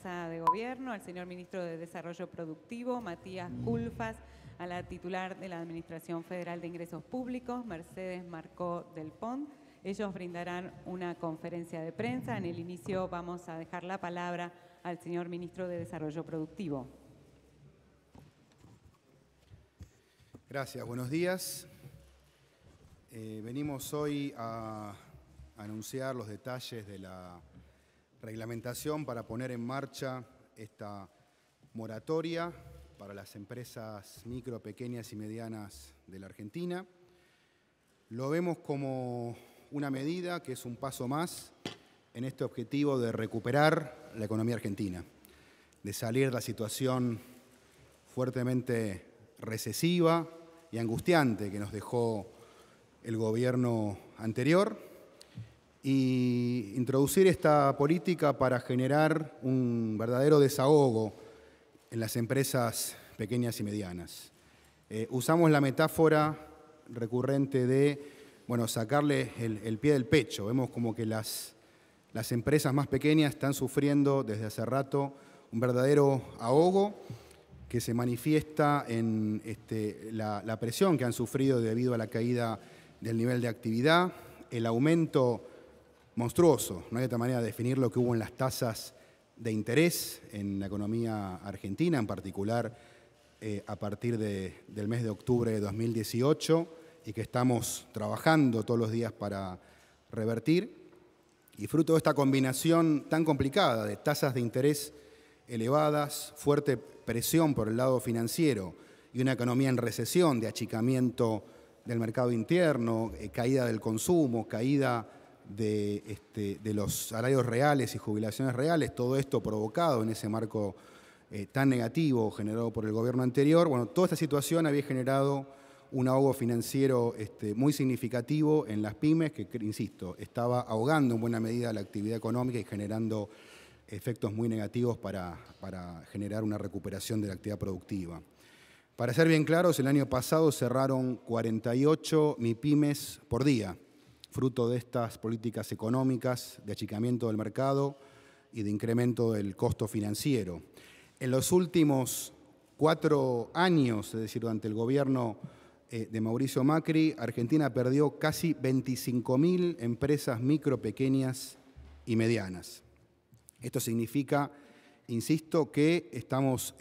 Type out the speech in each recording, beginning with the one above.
Casa de Gobierno, al señor Ministro de Desarrollo Productivo, Matías Culfas, a la titular de la Administración Federal de Ingresos Públicos, Mercedes Marcó del Pont. Ellos brindarán una conferencia de prensa. En el inicio vamos a dejar la palabra al señor Ministro de Desarrollo Productivo. Gracias, buenos días. Venimos hoy a anunciar los detalles de la reglamentación para poner en marcha esta moratoria para las empresas micro, pequeñas y medianas de la Argentina. Lo vemos como una medida que es un paso más en este objetivo de recuperar la economía argentina, de salir de la situación fuertemente recesiva y angustiante que nos dejó el gobierno anterior y introducir esta política para generar un verdadero desahogo en las empresas pequeñas y medianas. Usamos la metáfora recurrente de, sacarle el pie del pecho. Vemos como que las empresas más pequeñas están sufriendo desde hace rato un verdadero ahogo que se manifiesta en la presión que han sufrido debido a la caída del nivel de actividad, el aumento monstruoso, no hay otra manera de definir lo que hubo en las tasas de interés en la economía argentina, en particular a partir del mes de octubre de 2018, y que estamos trabajando todos los días para revertir. Y fruto de esta combinación tan complicada de tasas de interés elevadas, fuerte presión por el lado financiero y una economía en recesión, de achicamiento del mercado interno, caída del consumo, caída de los salarios reales y jubilaciones reales, todo esto provocado en ese marco tan negativo generado por el gobierno anterior. Toda esta situación había generado un ahogo financiero muy significativo en las pymes que, insisto, estaba ahogando en buena medida la actividad económica y generando efectos muy negativos para generar una recuperación de la actividad productiva. Para ser bien claros, el año pasado cerraron 48 MIPYMES por día, fruto de estas políticas económicas de achicamiento del mercado y de incremento del costo financiero. En los últimos 4 años, es decir, durante el gobierno de Mauricio Macri, Argentina perdió casi 25.000 empresas micro, pequeñas y medianas. Esto significa, insisto, que estamos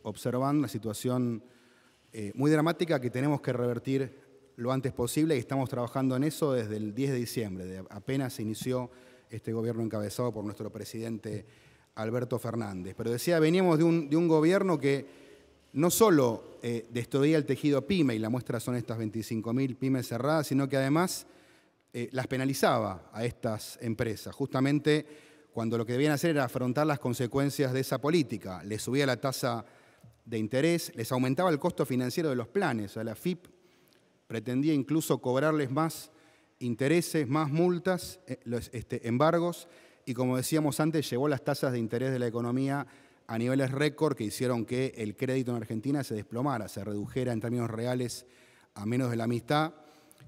observando una situación muy dramática que tenemos que revertir lo antes posible y estamos trabajando en eso desde el 10 de diciembre, apenas se inició este gobierno encabezado por nuestro presidente Alberto Fernández. Pero decía, veníamos de un gobierno que no solo destruía el tejido pyme, y la muestra son estas 25.000 pymes cerradas, sino que además las penalizaba a estas empresas, justamente cuando lo que debían hacer era afrontar las consecuencias de esa política. Les subía la tasa de interés, les aumentaba el costo financiero de los planes. O sea, la AFIP pretendía incluso cobrarles más intereses, más multas, los embargos, y como decíamos antes, llevó las tasas de interés de la economía a niveles récord que hicieron que el crédito en Argentina se desplomara, se redujera en términos reales a menos de la mitad,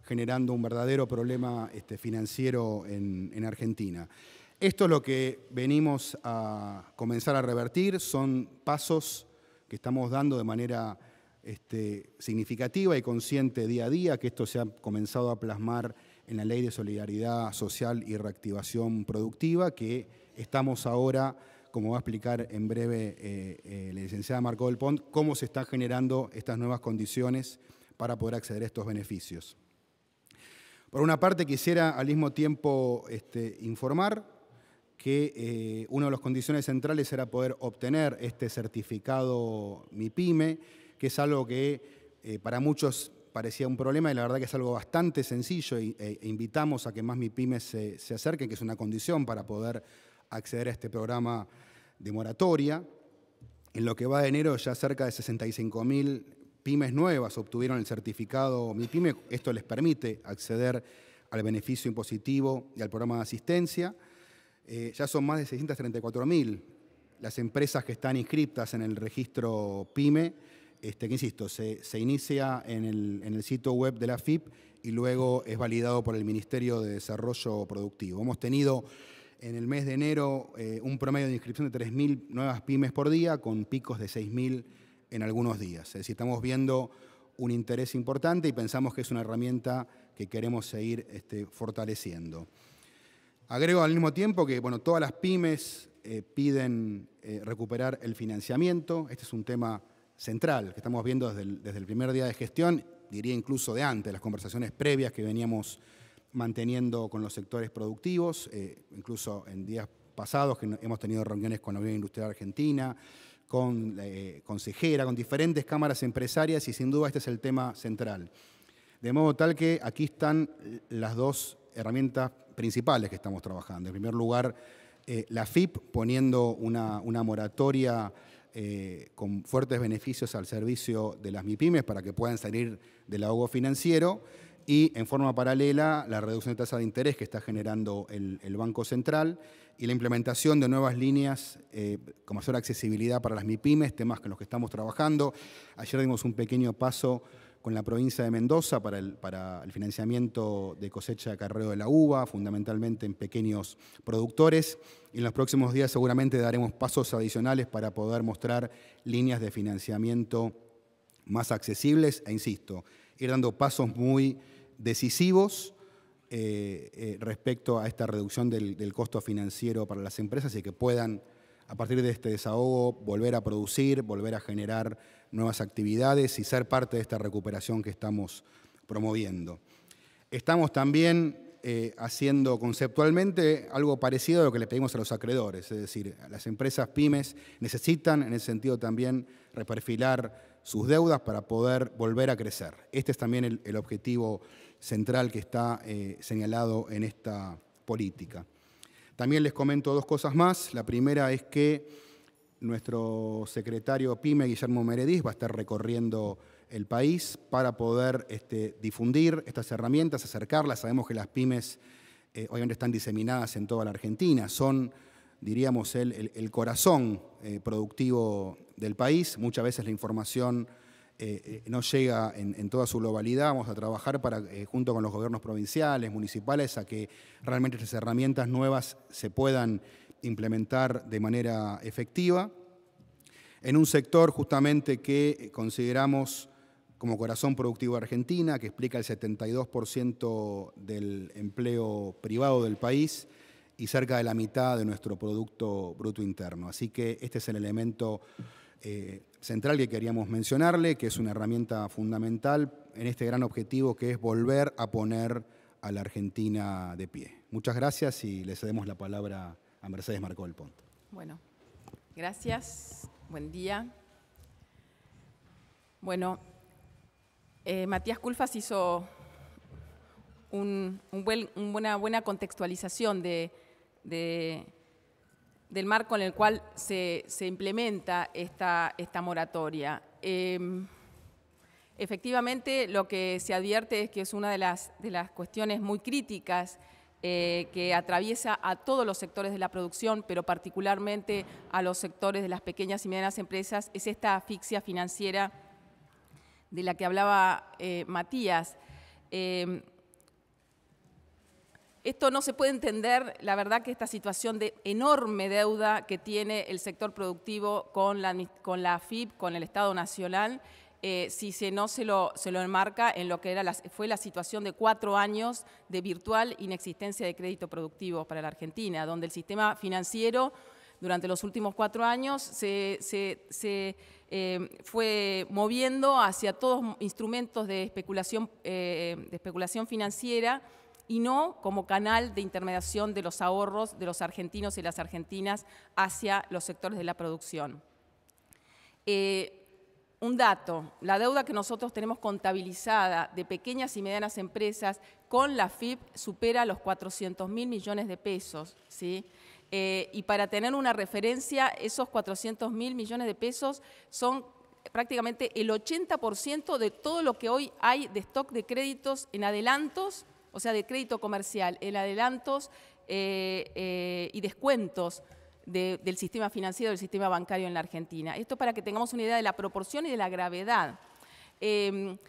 generando un verdadero problema financiero en Argentina. Esto es lo que venimos a comenzar a revertir, son pasos que estamos dando de manera significativa y consciente día a día, que esto se ha comenzado a plasmar en la Ley de Solidaridad Social y Reactivación Productiva, que estamos ahora, como va a explicar en breve la licenciada Marcó del Pont, cómo se están generando estas nuevas condiciones para poder acceder a estos beneficios. Por una parte, quisiera al mismo tiempo informar que una de las condiciones centrales era poder obtener este certificado MIPYME, que es algo que para muchos parecía un problema y la verdad que es algo bastante sencillo e invitamos a que más MIPYMES se acerquen, que es una condición para poder acceder a este programa de moratoria. En lo que va de enero ya cerca de 65.000 pymes nuevas obtuvieron el certificado MIPYME. Esto les permite acceder al beneficio impositivo y al programa de asistencia. Ya son más de 634.000 las empresas que están inscritas en el registro PYME, que insisto, se inicia en el sitio web de la AFIP y luego es validado por el Ministerio de Desarrollo Productivo. Hemos tenido en el mes de enero un promedio de inscripción de 3.000 nuevas pymes por día, con picos de 6.000 en algunos días. Es decir, estamos viendo un interés importante y pensamos que es una herramienta que queremos seguir fortaleciendo. Agrego al mismo tiempo que todas las pymes piden recuperar el financiamiento. Este es un tema central que estamos viendo desde el primer día de gestión, diría incluso de antes, las conversaciones previas que veníamos manteniendo con los sectores productivos, incluso en días pasados que hemos tenido reuniones con la Unión Industrial Argentina, con Consejera, con diferentes cámaras empresarias, y sin duda este es el tema central. De modo tal que aquí están las dos herramientas principales que estamos trabajando. En primer lugar, la FIP poniendo una moratoria con fuertes beneficios al servicio de las MIPYMES para que puedan salir del ahogo financiero, y en forma paralela la reducción de tasa de interés que está generando el Banco Central y la implementación de nuevas líneas con mayor accesibilidad para las MIPYMES, temas con los que estamos trabajando. Ayer dimos un pequeño paso con la provincia de Mendoza para el financiamiento de cosecha de acarreo de la uva, fundamentalmente en pequeños productores, y en los próximos días seguramente daremos pasos adicionales para poder mostrar líneas de financiamiento más accesibles e, insisto, ir dando pasos muy decisivos respecto a esta reducción del costo financiero para las empresas y que puedan, a partir de este desahogo, volver a producir, volver a generar nuevas actividades y ser parte de esta recuperación que estamos promoviendo. Estamos también haciendo conceptualmente algo parecido a lo que le pedimos a los acreedores, es decir, las empresas pymes necesitan en ese sentido también reperfilar sus deudas para poder volver a crecer. Este es también el objetivo central que está señalado en esta política. También les comento dos cosas más. La primera es que nuestro secretario PYME, Guillermo Meredith, va a estar recorriendo el país para poder difundir estas herramientas, acercarlas. Sabemos que las pymes obviamente están diseminadas en toda la Argentina, son, diríamos, el corazón productivo del país. Muchas veces la información no llega en toda su globalidad. Vamos a trabajar para, junto con los gobiernos provinciales, municipales, a que realmente estas herramientas nuevas se puedan implementar de manera efectiva en un sector justamente que consideramos como corazón productivo de Argentina, que explica el 72% del empleo privado del país y cerca de la mitad de nuestro Producto Bruto Interno. Así que este es el elemento central que queríamos mencionarle, que es una herramienta fundamental en este gran objetivo que es volver a poner a la Argentina de pie. Muchas gracias y le cedemos la palabra a Mercedes Marcó del Pont. Bueno, gracias. Buen día. Bueno, Matías Culfas hizo una buena contextualización del marco en el cual se implementa esta moratoria. Efectivamente, lo que se advierte es que es una de las cuestiones muy críticas que atraviesa a todos los sectores de la producción, pero particularmente a los sectores de las pequeñas y medianas empresas, es esta asfixia financiera de la que hablaba Matías. Esto no se puede entender, la verdad, que esta situación de enorme deuda que tiene el sector productivo con la AFIP, con el Estado Nacional, si no se lo enmarca en lo que fue la situación de 4 años de virtual inexistencia de crédito productivo para la Argentina, donde el sistema financiero durante los últimos 4 años se fue moviendo hacia todos instrumentos de especulación financiera y no como canal de intermediación de los ahorros de los argentinos y las argentinas hacia los sectores de la producción. Un dato, la deuda que nosotros tenemos contabilizada de pequeñas y medianas empresas con la AFIP supera los 400.000 millones de pesos, ¿sí? Y para tener una referencia, esos 400.000 millones de pesos son prácticamente el 80% de todo lo que hoy hay de stock de créditos en adelantos, o sea, de crédito comercial, en adelantos y descuentos del sistema financiero, del sistema bancario en la Argentina. Esto para que tengamos una idea de la proporción y de la gravedad. En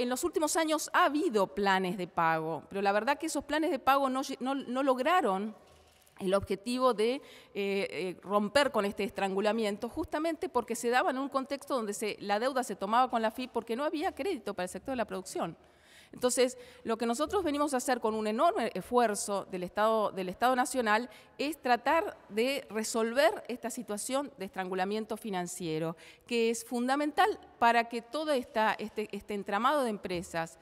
los últimos años ha habido planes de pago, pero la verdad que esos planes de pago no lograron el objetivo de romper con este estrangulamiento, justamente porque se daba en un contexto donde la deuda se tomaba con la AFIP porque no había crédito para el sector de la producción. Entonces, lo que nosotros venimos a hacer con un enorme esfuerzo del Estado Nacional es tratar de resolver esta situación de estrangulamiento financiero, que es fundamental para que todo este entramado de empresas,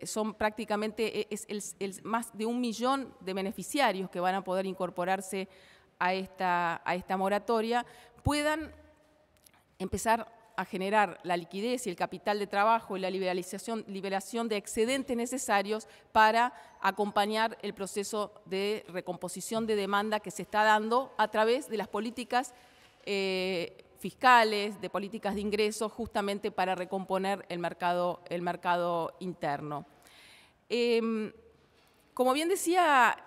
son prácticamente más de 1 millón de beneficiarios que van a poder incorporarse a esta moratoria, puedan empezar a generar la liquidez y el capital de trabajo y la liberación de excedentes necesarios para acompañar el proceso de recomposición de demanda que se está dando a través de las políticas fiscales, de políticas de ingresos, justamente para recomponer el mercado interno. Como bien decía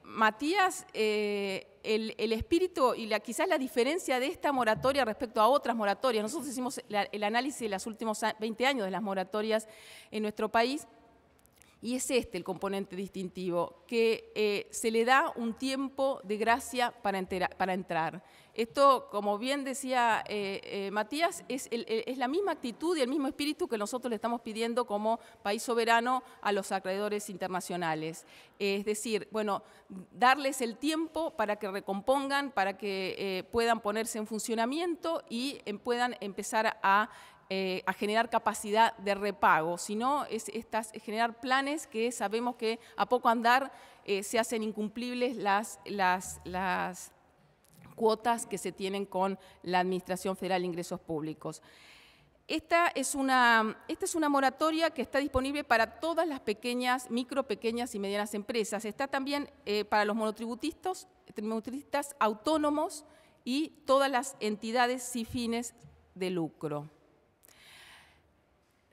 Matías, el espíritu y quizás la diferencia de esta moratoria respecto a otras moratorias, nosotros hicimos el análisis de los últimos 20 años de las moratorias en nuestro país, y es el componente distintivo, que se le da un tiempo de gracia para entrar. Esto, como bien decía Matías, es la misma actitud y el mismo espíritu que nosotros le estamos pidiendo como país soberano a los acreedores internacionales. Es decir, bueno, darles el tiempo para que recompongan, para que puedan ponerse en funcionamiento y puedan empezar a generar capacidad de repago, sino es generar planes que sabemos que a poco andar se hacen incumplibles las cuotas que se tienen con la Administración Federal de Ingresos Públicos. Esta es una moratoria que está disponible para todas las micro, pequeñas y medianas empresas. Está también para los monotributistas autónomos y todas las entidades sin fines de lucro.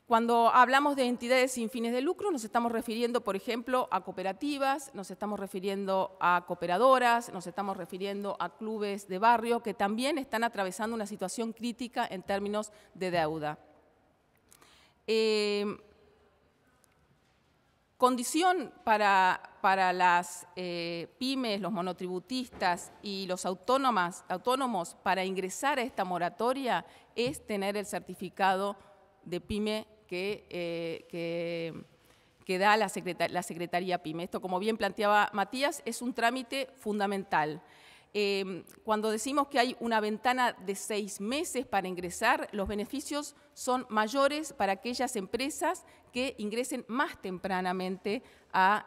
Cuando hablamos de entidades sin fines de lucro, nos estamos refiriendo, por ejemplo, a cooperativas, nos estamos refiriendo a cooperadoras, nos estamos refiriendo a clubes de barrio que también están atravesando una situación crítica en términos de deuda. Condición para las pymes, los monotributistas y los autónomos para ingresar a esta moratoria es tener el certificado de pyme que da la Secretaría PYME. Esto, como bien planteaba Matías, es un trámite fundamental. Cuando decimos que hay una ventana de 6 meses para ingresar, los beneficios son mayores para aquellas empresas que ingresen más tempranamente a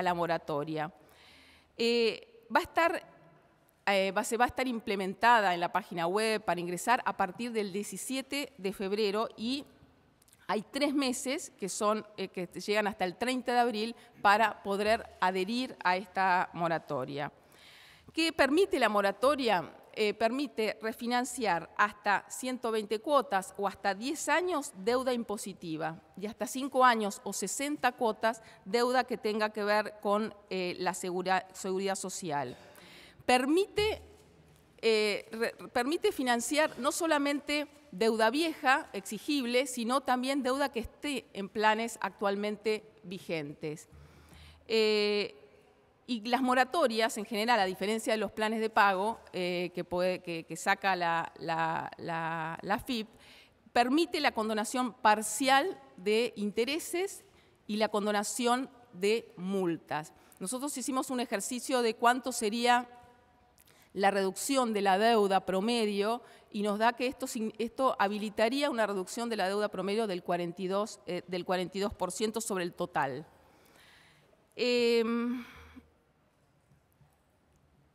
la moratoria. Se va a estar implementada en la página web para ingresar a partir del 17 de febrero y hay 3 meses que llegan hasta el 30 de abril para poder adherir a esta moratoria. ¿Qué permite la moratoria? Permite refinanciar hasta 120 cuotas o hasta 10 años deuda impositiva y hasta 5 años o 60 cuotas deuda que tenga que ver con la seguridad social. Permite financiar no solamente deuda vieja, exigible, sino también deuda que esté en planes actualmente vigentes. Y las moratorias, en general, a diferencia de los planes de pago que saca la AFIP, permite la condonación parcial de intereses y la condonación de multas. Nosotros hicimos un ejercicio de cuánto sería la reducción de la deuda promedio y nos da que esto habilitaría una reducción de la deuda promedio del 42% sobre el total.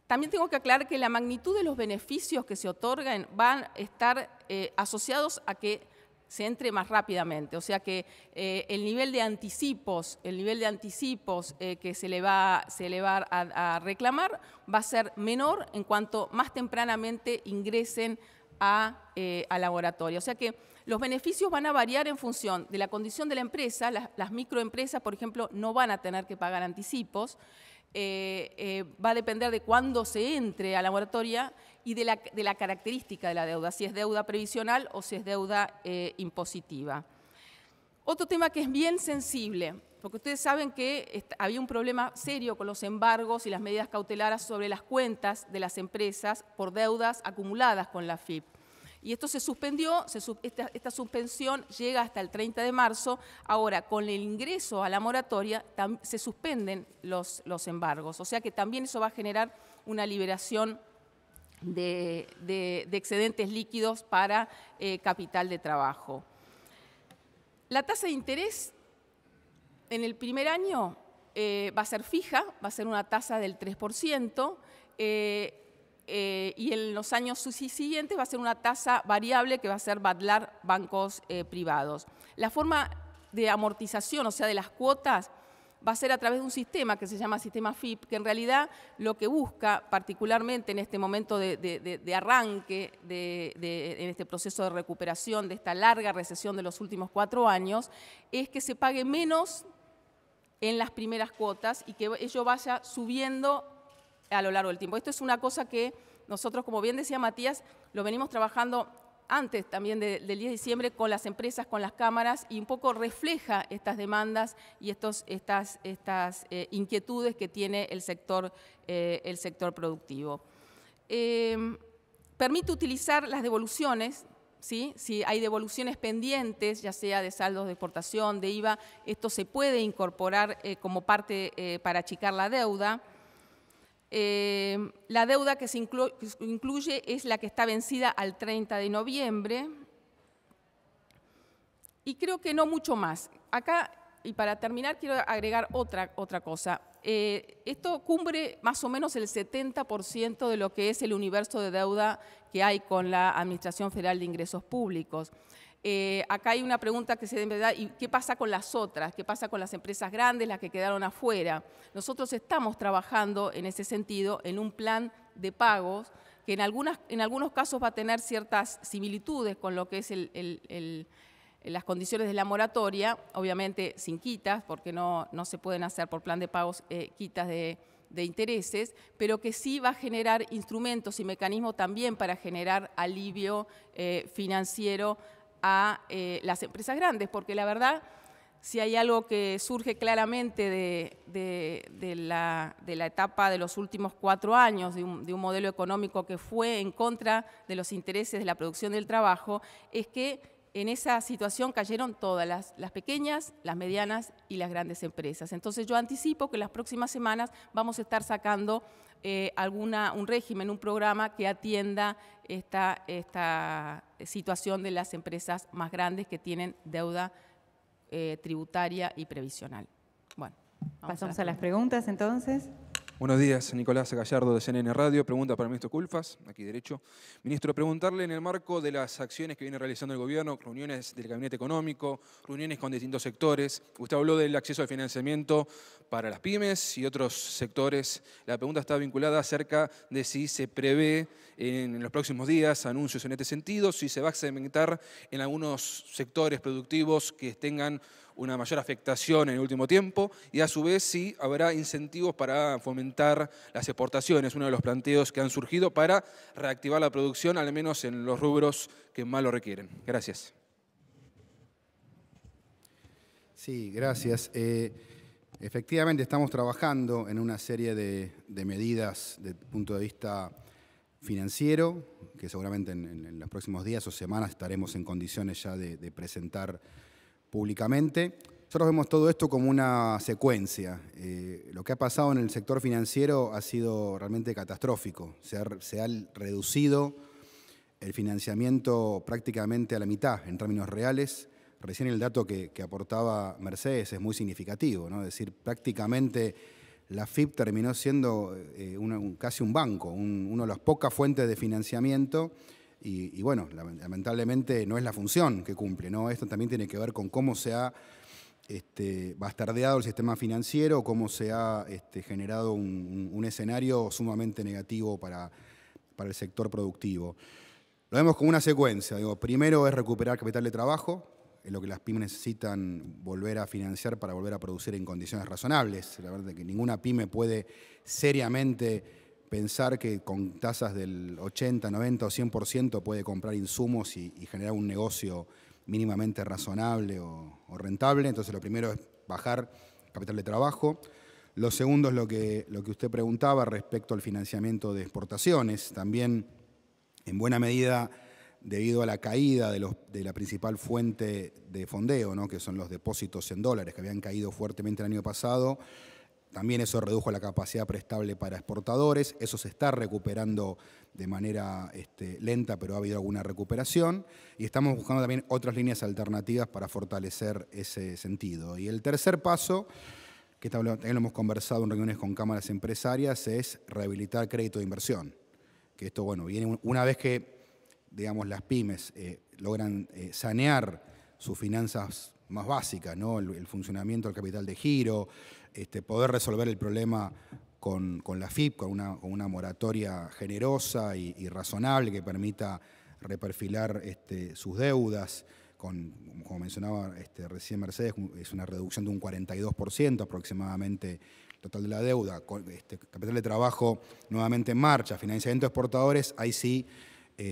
También tengo que aclarar que la magnitud de los beneficios que se otorgan van a estar asociados a que se entre más rápidamente, o sea que el nivel de anticipos que se le va a reclamar va a ser menor en cuanto más tempranamente ingresen a la moratoria. O sea que los beneficios van a variar en función de la condición de la empresa. Las microempresas, por ejemplo, no van a tener que pagar anticipos. Va a depender de cuándo se entre a la moratoria y de la característica de la deuda, si es deuda previsional o si es deuda impositiva. Otro tema que es bien sensible porque ustedes saben que había un problema serio con los embargos y las medidas cautelares sobre las cuentas de las empresas por deudas acumuladas con la AFIP. Y esto se suspendió, esta suspensión llega hasta el 30 de marzo. Ahora, con el ingreso a la moratoria, se suspenden los embargos. O sea que también eso va a generar una liberación de excedentes líquidos para capital de trabajo. La tasa de interés en el primer año va a ser fija, va a ser una tasa del 3%, y en los años siguientes va a ser una tasa variable que va a ser badlar bancos privados. La forma de amortización, o sea, de las cuotas, va a ser a través de un sistema que se llama sistema FIP, que en realidad lo que busca, particularmente en este momento de arranque, en este proceso de recuperación de esta larga recesión de los últimos 4 años, es que se pague menos en las primeras cuotas y que ello vaya subiendo a lo largo del tiempo. Esto es una cosa que nosotros, como bien decía Matías, lo venimos trabajando antes también del 10 de diciembre con las empresas, con las cámaras, y un poco refleja estas demandas y estas inquietudes que tiene el sector productivo. Permite utilizar las devoluciones, ¿sí? Si hay devoluciones pendientes, ya sea de saldos de exportación, de IVA, esto se puede incorporar como parte para achicar la deuda. La deuda que se incluye es la que está vencida al 30 de noviembre y creo que no mucho más. Acá, y para terminar, quiero agregar otra cosa. Esto cubre más o menos el 70% de lo que es el universo de deuda que hay con la Administración Federal de Ingresos Públicos. Acá hay una pregunta que se debe dar, ¿y qué pasa con las otras? ¿Qué pasa con las empresas grandes, las que quedaron afuera? Nosotros estamos trabajando en ese sentido en un plan de pagos que en algunos casos va a tener ciertas similitudes con lo que es las condiciones de la moratoria, obviamente sin quitas, porque no se pueden hacer por plan de pagos quitas de intereses, pero que sí va a generar instrumentos y mecanismos también para generar alivio financiero a las empresas grandes, porque la verdad, si hay algo que surge claramente de la etapa de los últimos 4 años, de un modelo económico que fue en contra de los intereses de la producción del trabajo, es que en esa situación cayeron todas las pequeñas, las medianas y las grandes empresas. Entonces yo anticipo que en las próximas semanas vamos a estar sacando un régimen, un programa que atienda esta situación de las empresas más grandes que tienen deuda tributaria y previsional. Bueno, pasamos a las preguntas entonces. Buenos días, Nicolás Gallardo de CNN Radio. Pregunta para el ministro Culfas, aquí derecho. Ministro, preguntarle en el marco de las acciones que viene realizando el gobierno, reuniones del gabinete económico, reuniones con distintos sectores. Usted habló del acceso al financiamiento para las pymes y otros sectores. La pregunta está vinculada acerca de si se prevé en los próximos días anuncios en este sentido, si se va a segmentar en algunos sectores productivos que tengan una mayor afectación en el último tiempo y a su vez si habrá incentivos para fomentar las exportaciones, uno de los planteos que han surgido para reactivar la producción, al menos en los rubros que más lo requieren. Gracias. Sí, gracias. Efectivamente estamos trabajando en una serie de medidas desde el punto de vista financiero, que seguramente en los próximos días o semanas estaremos en condiciones ya de presentar públicamente. Nosotros vemos todo esto como una secuencia. Lo que ha pasado en el sector financiero ha sido realmente catastrófico. Se ha reducido el financiamiento prácticamente a la mitad en términos reales. Recién el dato que aportaba Mercedes es muy significativo, ¿no? Es decir, prácticamente la AFIP terminó siendo casi un banco, una de las pocas fuentes de financiamiento. Y bueno, lamentablemente no es la función que cumple, ¿no? Esto también tiene que ver con cómo se ha bastardeado el sistema financiero, cómo se ha generado un escenario sumamente negativo para el sector productivo. Lo vemos como una secuencia. Primero es recuperar capital de trabajo, es lo que las pymes necesitan volver a financiar para volver a producir en condiciones razonables. La verdad es que ninguna pyme puede seriamente pensar que con tasas del 80, 90 o 100% puede comprar insumos y generar un negocio mínimamente razonable o rentable. Entonces lo primero es bajar capital de trabajo. Lo segundo es lo que usted preguntaba respecto al financiamiento de exportaciones. También, en buena medida, debido a la caída de la principal fuente de fondeo, ¿no?, que son los depósitos en dólares, que habían caído fuertemente el año pasado, también eso redujo la capacidad prestable para exportadores. Eso se está recuperando de manera lenta, pero ha habido alguna recuperación. Y estamos buscando también otras líneas alternativas para fortalecer ese sentido. Y el tercer paso, que también lo hemos conversado en reuniones con cámaras empresarias, es rehabilitar crédito de inversión. Que esto, bueno, viene una vez que, digamos, las pymes logran sanear sus finanzas más básicas, ¿no? El funcionamiento del capital de giro, poder resolver el problema con la FIP, con una moratoria generosa y razonable que permita reperfilar sus deudas, como mencionaba recién Mercedes, es una reducción de un 42% aproximadamente total de la deuda, capital de trabajo nuevamente en marcha, financiamiento de exportadores, ahí sí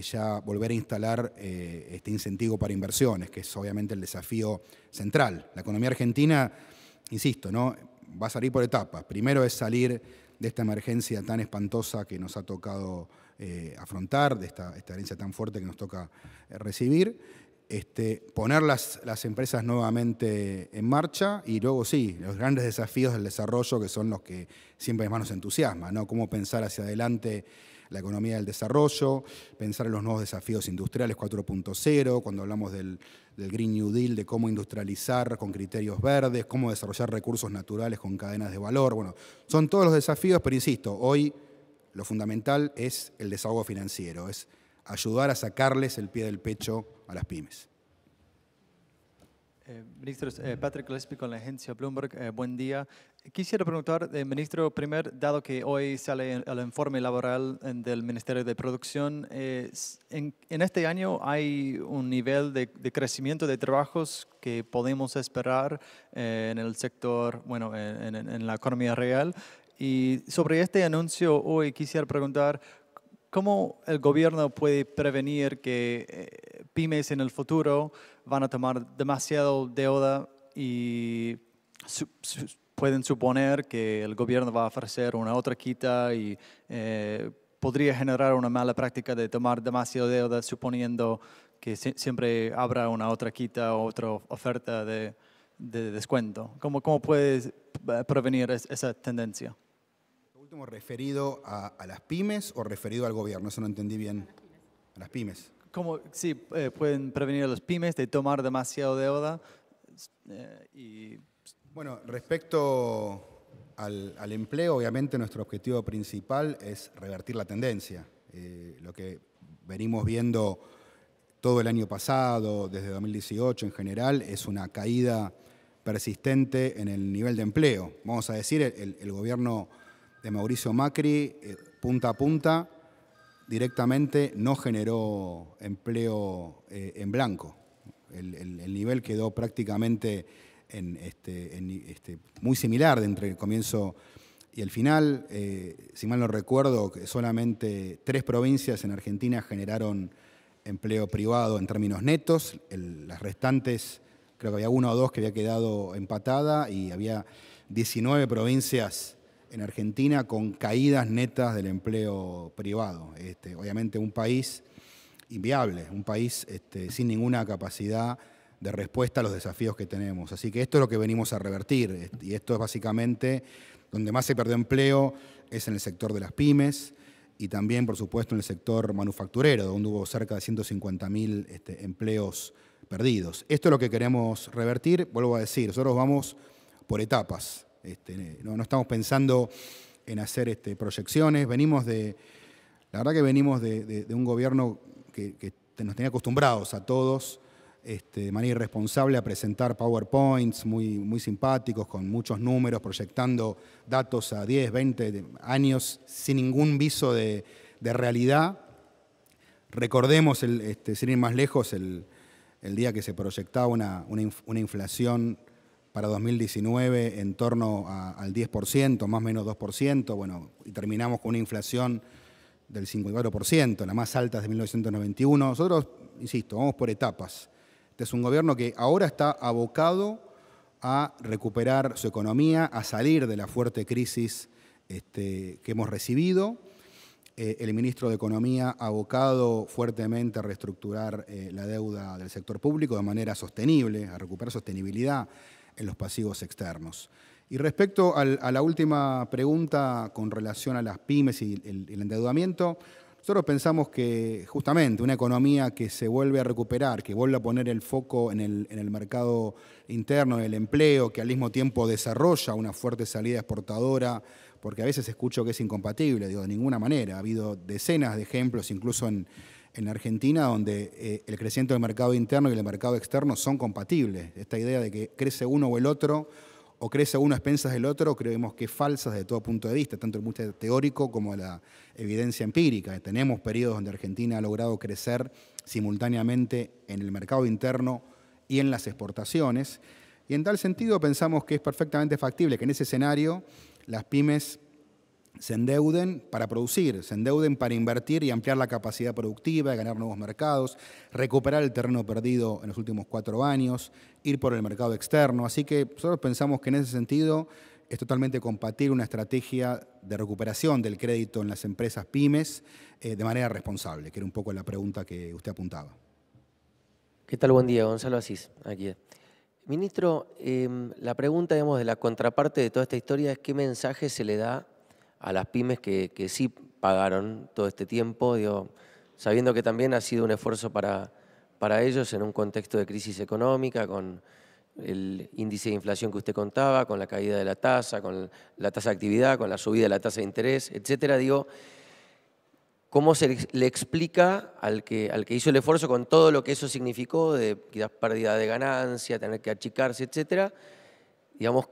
ya volver a instalar este incentivo para inversiones, que es obviamente el desafío central. La economía argentina, insisto, ¿no?, va a salir por etapas. Primero es salir de esta emergencia tan espantosa que nos ha tocado afrontar, de esta herencia tan fuerte que nos toca recibir, poner las empresas nuevamente en marcha y luego sí, los grandes desafíos del desarrollo, que son los que siempre más nos entusiasman, ¿no? Cómo pensar hacia adelante la economía del desarrollo, pensar en los nuevos desafíos industriales 4.0, cuando hablamos del Green New Deal, de cómo industrializar con criterios verdes, cómo desarrollar recursos naturales con cadenas de valor. Bueno, son todos los desafíos, pero insisto, hoy lo fundamental es el desahogo financiero, es ayudar a sacarles el pie del pecho a las pymes. Ministros, Patrick Gillespie con la agencia Bloomberg, buen día. Quisiera preguntar, ministro, primero, dado que hoy sale el informe laboral del Ministerio de Producción, en este año hay un nivel de crecimiento de trabajos que podemos esperar en el sector, bueno, en la economía real. Y sobre este anuncio hoy quisiera preguntar, ¿cómo el gobierno puede prevenir que pymes en el futuro van a tomar demasiado deuda y pueden suponer que el gobierno va a ofrecer una otra quita y podría generar una mala práctica de tomar demasiado deuda suponiendo que siempre habrá una otra quita o otra oferta de descuento? ¿Cómo puedes prevenir esa tendencia? ¿Último referido a las pymes o referido al gobierno? Eso no entendí bien. A las pymes. ¿Cómo sí, pueden prevenir a las pymes de tomar demasiado deuda? Bueno, respecto al empleo, obviamente nuestro objetivo principal es revertir la tendencia. Lo que venimos viendo todo el año pasado, desde 2018 en general, es una caída persistente en el nivel de empleo. Vamos a decir, el gobierno de Mauricio Macri, punta a punta, directamente no generó empleo en blanco. El nivel quedó prácticamente muy similar entre el comienzo y el final. Si mal no recuerdo, solamente 3 provincias en Argentina generaron empleo privado en términos netos. Las restantes, creo que había 1 o 2 que había quedado empatada y había 19 provincias en Argentina con caídas netas del empleo privado. Obviamente un país inviable, un país sin ninguna capacidad de respuesta a los desafíos que tenemos. Así que esto es lo que venimos a revertir y esto es básicamente donde más se perdió empleo, es en el sector de las pymes y también, por supuesto, en el sector manufacturero, donde hubo cerca de 150.000 empleos perdidos. Esto es lo que queremos revertir. Vuelvo a decir, nosotros vamos por etapas. No estamos pensando en hacer proyecciones. La verdad que venimos de un gobierno que nos tenía acostumbrados a todos de manera irresponsable a presentar PowerPoints muy simpáticos, con muchos números, proyectando datos a 10, 20 años sin ningún viso de realidad. Recordemos, sin ir más lejos, el día que se proyectaba una inflación para 2019 en torno al 10%, más o menos 2%, bueno, y terminamos con una inflación del 54%, la más alta desde 1991. Nosotros, insisto, vamos por etapas. Este es un gobierno que ahora está abocado a recuperar su economía, a salir de la fuerte crisis que hemos recibido. El ministro de Economía ha abocado fuertemente a reestructurar la deuda del sector público de manera sostenible, a recuperar sostenibilidad en los pasivos externos. Y respecto a la última pregunta con relación a las pymes y el endeudamiento, nosotros pensamos que justamente una economía que se vuelve a recuperar, que vuelve a poner el foco en el mercado interno, en el empleo, que al mismo tiempo desarrolla una fuerte salida exportadora, porque a veces escucho que es incompatible, digo, de ninguna manera. Ha habido decenas de ejemplos, incluso en Argentina, donde el crecimiento del mercado interno y el mercado externo son compatibles. Esta idea de que crece uno o el otro, o crece uno a expensas del otro, creemos que es falsa desde todo punto de vista, tanto desde el punto de vista teórico como de la evidencia empírica. Tenemos periodos donde Argentina ha logrado crecer simultáneamente en el mercado interno y en las exportaciones. Y en tal sentido pensamos que es perfectamente factible que en ese escenario las pymes se endeuden para producir, se endeuden para invertir y ampliar la capacidad productiva, ganar nuevos mercados, recuperar el terreno perdido en los últimos 4 años, ir por el mercado externo. Así que nosotros pensamos que en ese sentido es totalmente compatible una estrategia de recuperación del crédito en las empresas pymes de manera responsable, que era un poco la pregunta que usted apuntaba. ¿Qué tal? Buen día, Gonzalo Asís, aquí. Ministro, la pregunta, digamos, de la contraparte de toda esta historia es qué mensaje se le da a las pymes que sí pagaron todo este tiempo, digo, sabiendo que también ha sido un esfuerzo para ellos en un contexto de crisis económica, con el índice de inflación que usted contaba, con la caída de la tasa, con la tasa de actividad, con la subida de la tasa de interés, etcétera. Digo, ¿cómo se le explica al que hizo el esfuerzo con todo lo que eso significó, de quizás pérdida de ganancia, tener que achicarse, etcétera? Digamos,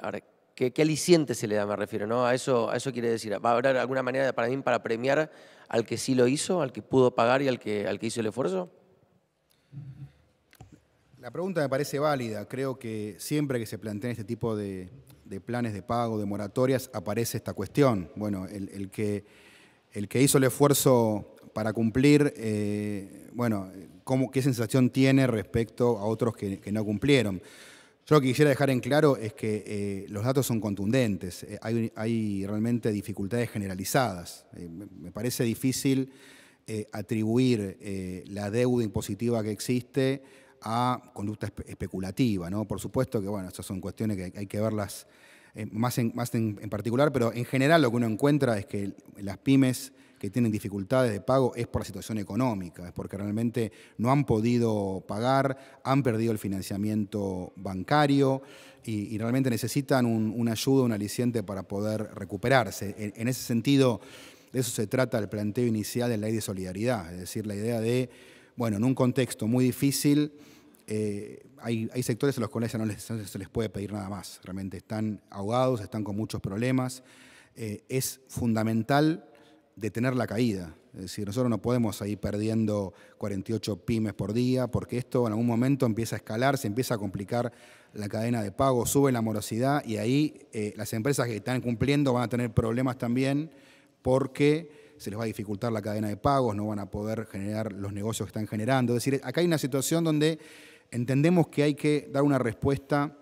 ahora, ¿qué aliciente se le da, me refiero, ¿no? A eso quiere decir, ¿va a haber alguna manera para mí para premiar al que sí lo hizo, al que pudo pagar y al que hizo el esfuerzo? La pregunta me parece válida. Creo que siempre que se plantean este tipo de planes de pago, de moratorias, aparece esta cuestión. Bueno, el que hizo el esfuerzo para cumplir, ¿qué sensación tiene respecto a otros que no cumplieron? Yo lo que quisiera dejar en claro es que los datos son contundentes. Hay realmente dificultades generalizadas. Me parece difícil atribuir la deuda impositiva que existe a conducta especulativa, ¿no? Por supuesto que, bueno, estas son cuestiones que hay que verlas más en particular, pero en general lo que uno encuentra es que las pymes que tienen dificultades de pago es por la situación económica, es porque realmente no han podido pagar, han perdido el financiamiento bancario y realmente necesitan una ayuda, un aliciente para poder recuperarse. En ese sentido, de eso se trata el planteo inicial de la Ley de Solidaridad, es decir, la idea de, bueno, en un contexto muy difícil, hay sectores a los cuales no se les puede pedir nada más, realmente están ahogados, están con muchos problemas. Es fundamental detener la caída, es decir, nosotros no podemos ir perdiendo 48 pymes por día, porque esto en algún momento empieza a escalar, se empieza a complicar la cadena de pago, sube la morosidad y ahí las empresas que están cumpliendo van a tener problemas también porque se les va a dificultar la cadena de pagos, no van a poder generar los negocios que están generando. Es decir, acá hay una situación donde entendemos que hay que dar una respuesta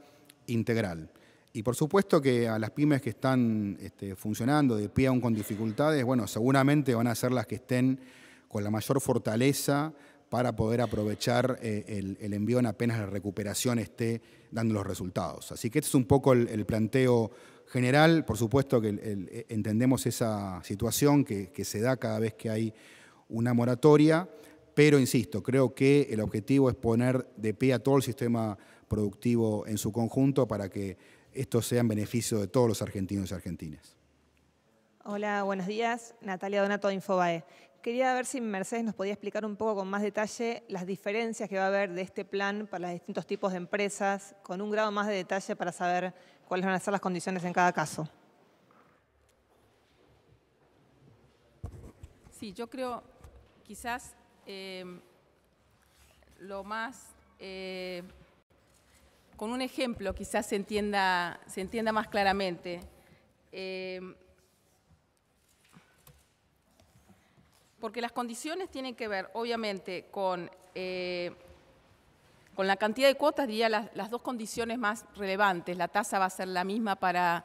integral. Y por supuesto que a las pymes que están funcionando de pie aún con dificultades, bueno, seguramente van a ser las que estén con la mayor fortaleza para poder aprovechar el envío en apenas la recuperación esté dando los resultados. Así que este es un poco el planteo general. Por supuesto que entendemos esa situación que se da cada vez que hay una moratoria, pero insisto, creo que el objetivo es poner de pie a todo el sistema productivo en su conjunto para que esto sea en beneficio de todos los argentinos y argentinas. Hola, buenos días. Natalia Donato de Infobae. Quería ver si Mercedes nos podía explicar un poco con más detalle las diferencias que va a haber de este plan para los distintos tipos de empresas, con un grado más de detalle para saber cuáles van a ser las condiciones en cada caso. Sí, yo creo quizás lo más, con un ejemplo quizás se entienda más claramente. Porque las condiciones tienen que ver, obviamente, con con la cantidad de cuotas, diría las dos condiciones más relevantes. La tasa va a ser la misma para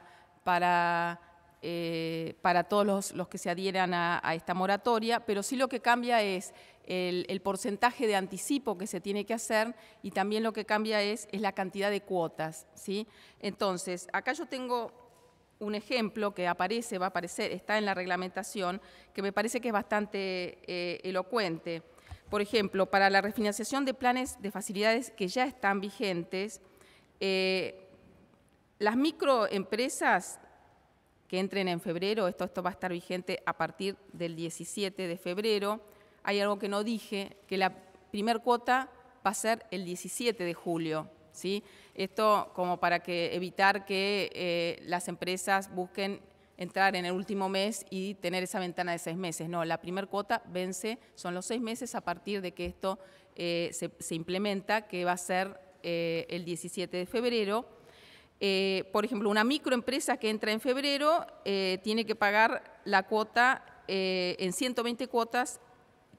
todos los que se adhieran a esta moratoria, pero sí lo que cambia es el porcentaje de anticipo que se tiene que hacer y también lo que cambia es la cantidad de cuotas, ¿sí? Entonces, acá yo tengo un ejemplo que va a aparecer, está en la reglamentación, que me parece que es bastante elocuente. Por ejemplo, para la refinanciación de planes de facilidades que ya están vigentes, las microempresas que entren en febrero, esto va a estar vigente a partir del 17 de febrero, hay algo que no dije, que la primer cuota va a ser el 17 de julio, ¿sí? Esto como para evitar que las empresas busquen entrar en el último mes y tener esa ventana de 6 meses. No, la primer cuota vence, son los 6 meses a partir de que esto se implementa, que va a ser el 17 de febrero. Por ejemplo, una microempresa que entra en febrero tiene que pagar la cuota en 120 cuotas,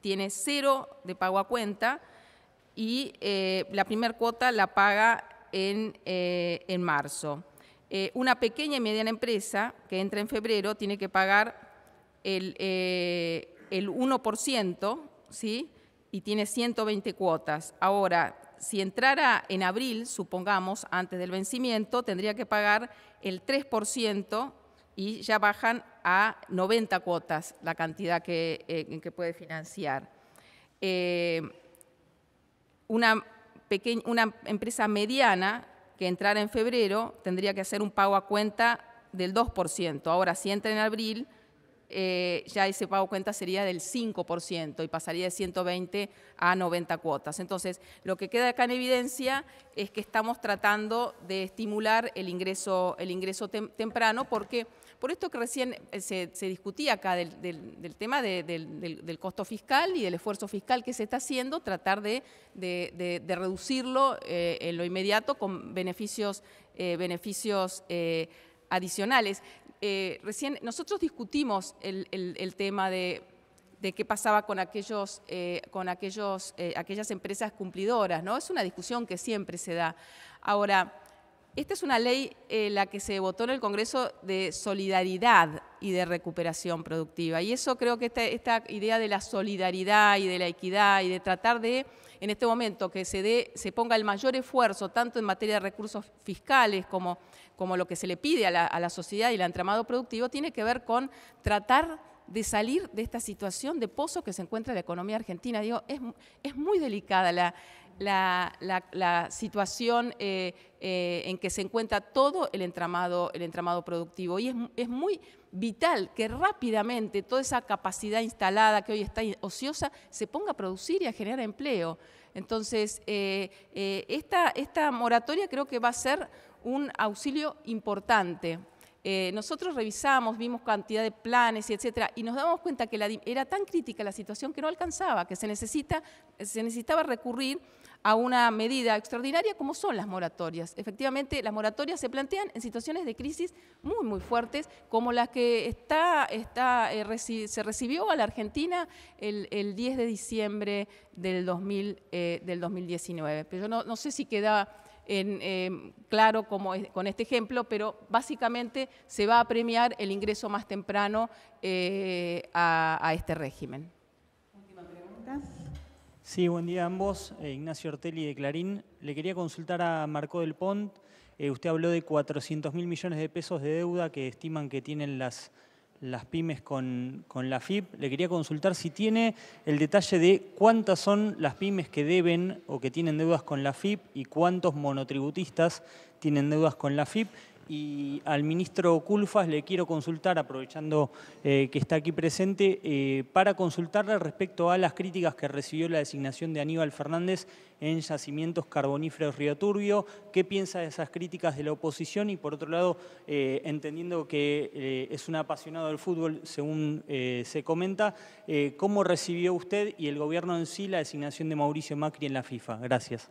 tiene 0 de pago a cuenta y la primera cuota la paga en marzo. Una pequeña y mediana empresa que entra en febrero tiene que pagar el 1%, ¿sí? Y tiene 120 cuotas. Ahora, si entrara en abril, supongamos, antes del vencimiento, tendría que pagar el 3% y ya bajan a 90 cuotas la cantidad que puede financiar. Una empresa mediana que entrara en febrero tendría que hacer un pago a cuenta del 2%. Ahora, si entra en abril, ya ese pago a cuenta sería del 5% y pasaría de 120 a 90 cuotas. Entonces, lo que queda acá en evidencia es que estamos tratando de estimular el ingreso temprano, porque por esto que recién se discutía acá del tema del costo fiscal y del esfuerzo fiscal que se está haciendo, tratar de reducirlo en lo inmediato con beneficios adicionales. Recién nosotros discutimos el tema de qué pasaba con aquellas empresas cumplidoras, ¿no? Es una discusión que siempre se da. Ahora, esta es una ley la que se votó en el Congreso de solidaridad y de recuperación productiva. Y eso creo que esta idea de la solidaridad y de la equidad y de tratar de, en este momento, que se ponga el mayor esfuerzo, tanto en materia de recursos fiscales como lo que se le pide a la sociedad y el entramado productivo, tiene que ver con tratar de salir de esta situación de pozo que se encuentra la economía argentina. Digo, es muy delicada la situación en que se encuentra todo el entramado productivo y es muy vital que rápidamente toda esa capacidad instalada que hoy está ociosa se ponga a producir y a generar empleo. Entonces, esta moratoria creo que va a ser un auxilio importante. Nosotros revisamos, vimos cantidad de planes, etcétera, y nos damos cuenta que era tan crítica la situación que no alcanzaba, que se necesitaba recurrir a una medida extraordinaria como son las moratorias. Efectivamente, las moratorias se plantean en situaciones de crisis muy, muy fuertes, como las que se recibió a la Argentina el 10 de diciembre del 2019. Pero yo no sé si queda claro con este ejemplo, pero básicamente se va a premiar el ingreso más temprano a este régimen. Última pregunta. Sí, buen día a ambos. Ignacio Ortelli de Clarín. Le quería consultar a Marcó del Pont. Usted habló de 400.000 millones de pesos de deuda que estiman que tienen las pymes con la FIP. Le quería consultar si tiene el detalle de cuántas son las pymes que deben o que tienen deudas con la FIP y cuántos monotributistas tienen deudas con la FIP. Y al ministro Culfas le quiero consultar, aprovechando que está aquí presente, para consultarle respecto a las críticas que recibió la designación de Aníbal Fernández en Yacimientos Carboníferos Río Turbio. ¿Qué piensa de esas críticas de la oposición? Y por otro lado, entendiendo que es un apasionado del fútbol, según se comenta, ¿cómo recibió usted y el gobierno en sí la designación de Mauricio Macri en la FIFA? Gracias.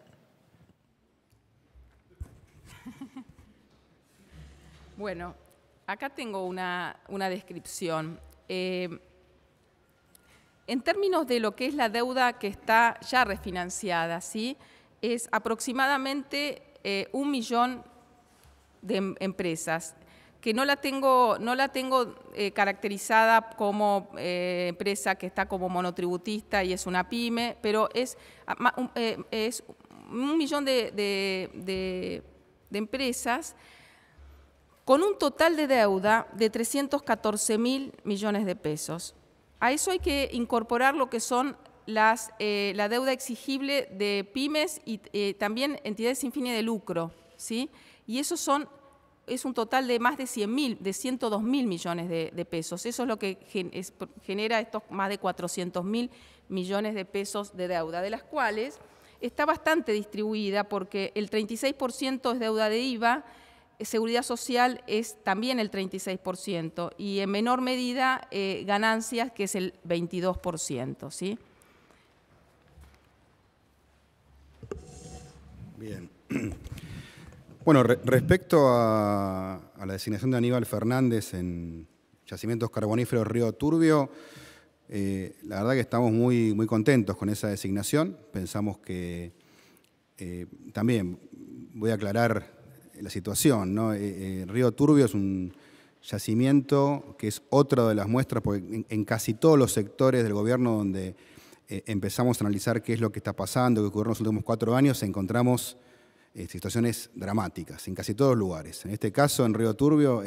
Bueno, acá tengo una descripción. En términos de lo que es la deuda que está ya refinanciada, ¿sí? es aproximadamente 1 millón de empresas, que no la tengo caracterizada como empresa que está como monotributista y es una pyme, pero es 1 millón de empresas con un total de deuda de 314.000 millones de pesos. A eso hay que incorporar lo que son la deuda exigible de pymes y también entidades sin fines de lucro, ¿sí? Y eso es un total de más de 102.000 millones de pesos. Eso es lo que genera estos más de 400.000 millones de pesos de deuda, de las cuales está bastante distribuida porque el 36% es deuda de IVA, Seguridad Social es también el 36% y en menor medida ganancias, que es el 22%, ¿sí? Bien. Bueno, respecto a la designación de Aníbal Fernández en Yacimientos Carboníferos Río Turbio, la verdad que estamos muy contentos con esa designación. Pensamos que también voy a aclarar la situación, ¿no? Río Turbio es un yacimiento que es otra de las muestras, porque en casi todos los sectores del gobierno donde empezamos a analizar qué es lo que está pasando, qué ocurrió en los últimos 4 años, encontramos situaciones dramáticas en casi todos los lugares. En este caso, en Río Turbio,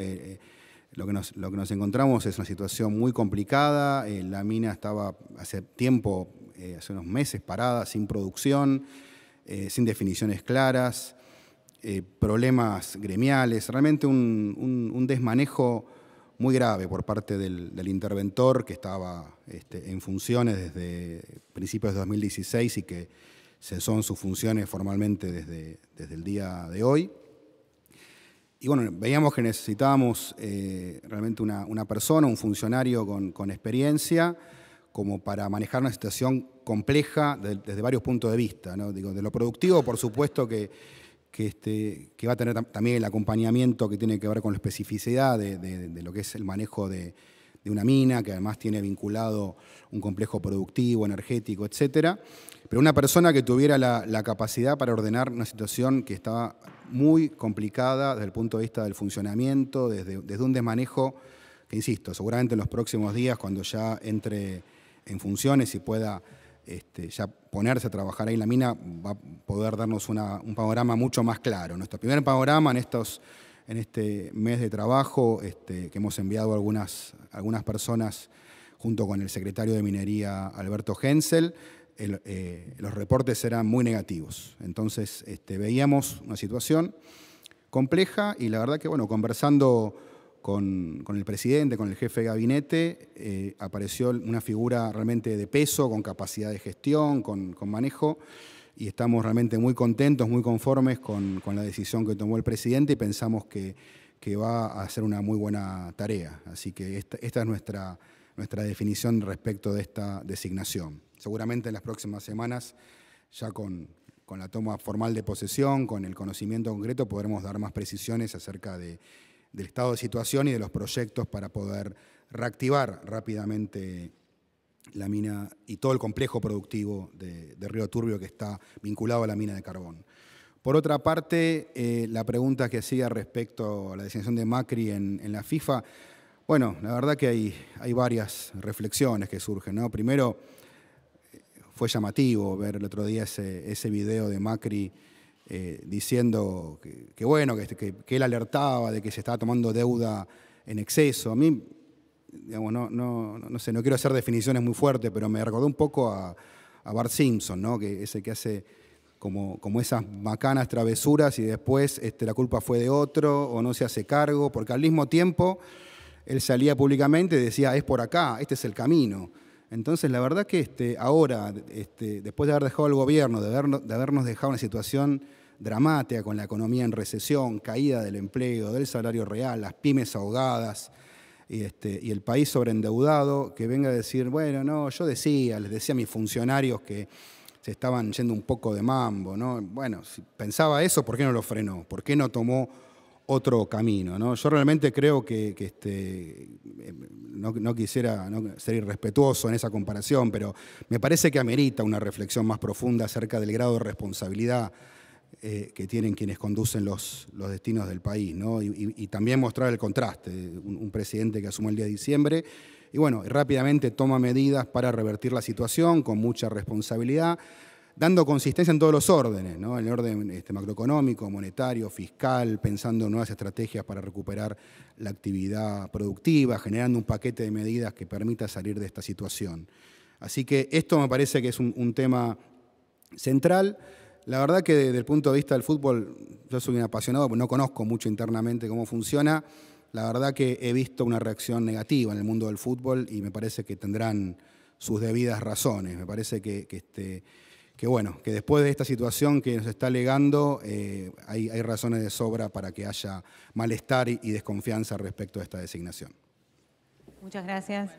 lo que nos encontramos es una situación muy complicada. La mina estaba hace tiempo, hace unos meses, parada, sin producción, sin definiciones claras, problemas gremiales, realmente un desmanejo muy grave por parte del interventor que estaba en funciones desde principios de 2016 y que cesó en sus funciones formalmente desde el día de hoy. Y bueno, veíamos que necesitábamos realmente una persona, un funcionario con experiencia, como para manejar una situación compleja desde varios puntos de vista, ¿no? Digo, de lo productivo, por supuesto que va a tener también el acompañamiento que tiene que ver con la especificidad de lo que es el manejo de una mina, que además tiene vinculado un complejo productivo, energético, etcétera. Pero una persona que tuviera la capacidad para ordenar una situación que estaba muy complicada desde el punto de vista del funcionamiento, desde un desmanejo que, insisto, seguramente en los próximos días, cuando ya entre en funciones y pueda ya ponerse a trabajar ahí en la mina, va a poder darnos un panorama mucho más claro. Nuestro primer panorama en este mes de trabajo, que hemos enviado a algunas personas junto con el secretario de Minería, Alberto Hensel, los reportes eran muy negativos. Entonces veíamos una situación compleja y la verdad que, bueno, conversando con el presidente, con el jefe de gabinete, apareció una figura realmente de peso, con capacidad de gestión, con manejo, y estamos realmente muy contentos, muy conformes con la decisión que tomó el presidente y pensamos que va a hacer una muy buena tarea. Así que esta es nuestra definición respecto de esta designación. Seguramente en las próximas semanas, ya con la toma formal de posesión, con el conocimiento concreto, podremos dar más precisiones acerca del estado de situación y de los proyectos para poder reactivar rápidamente la mina y todo el complejo productivo de Río Turbio que está vinculado a la mina de carbón. Por otra parte, la pregunta que hacía respecto a la designación de Macri en la FIFA, bueno, la verdad que hay varias reflexiones que surgen, ¿no? Primero, fue llamativo ver el otro día ese video de Macri diciendo que bueno, que él alertaba de que se estaba tomando deuda en exceso. A mí, digamos, no sé, no quiero hacer definiciones muy fuertes, pero me recordó un poco a Bart Simpson, ¿no? Que hace como esas macanas travesuras y después la culpa fue de otro o no se hace cargo, porque al mismo tiempo él salía públicamente y decía, es por acá, este es el camino. Entonces, la verdad que ahora, después de haber dejado el gobierno, de habernos dejado una situación dramática con la economía en recesión, caída del empleo, del salario real, las pymes ahogadas y el país sobreendeudado, que venga a decir, bueno, no, les decía a mis funcionarios que se estaban yendo un poco de mambo, ¿no? Bueno, si pensaba eso, ¿por qué no lo frenó? ¿Por qué no tomó otro camino, ¿no? Yo realmente creo que no quisiera ser irrespetuoso en esa comparación, pero me parece que amerita una reflexión más profunda acerca del grado de responsabilidad que tienen quienes conducen los destinos del país, ¿no? Y también mostrar el contraste, un presidente que asume el día de diciembre y bueno, rápidamente toma medidas para revertir la situación con mucha responsabilidad, dando consistencia en todos los órdenes, ¿no? En el orden macroeconómico, monetario, fiscal, pensando en nuevas estrategias para recuperar la actividad productiva, generando un paquete de medidas que permita salir de esta situación. Así que esto me parece que es un tema central. La verdad que desde el punto de vista del fútbol, yo soy un apasionado, pero no conozco mucho internamente cómo funciona. La verdad que he visto una reacción negativa en el mundo del fútbol y me parece que tendrán sus debidas razones. Me parece que bueno, que después de esta situación que nos está alegando, hay razones de sobra para que haya malestar y desconfianza respecto a esta designación. Muchas gracias.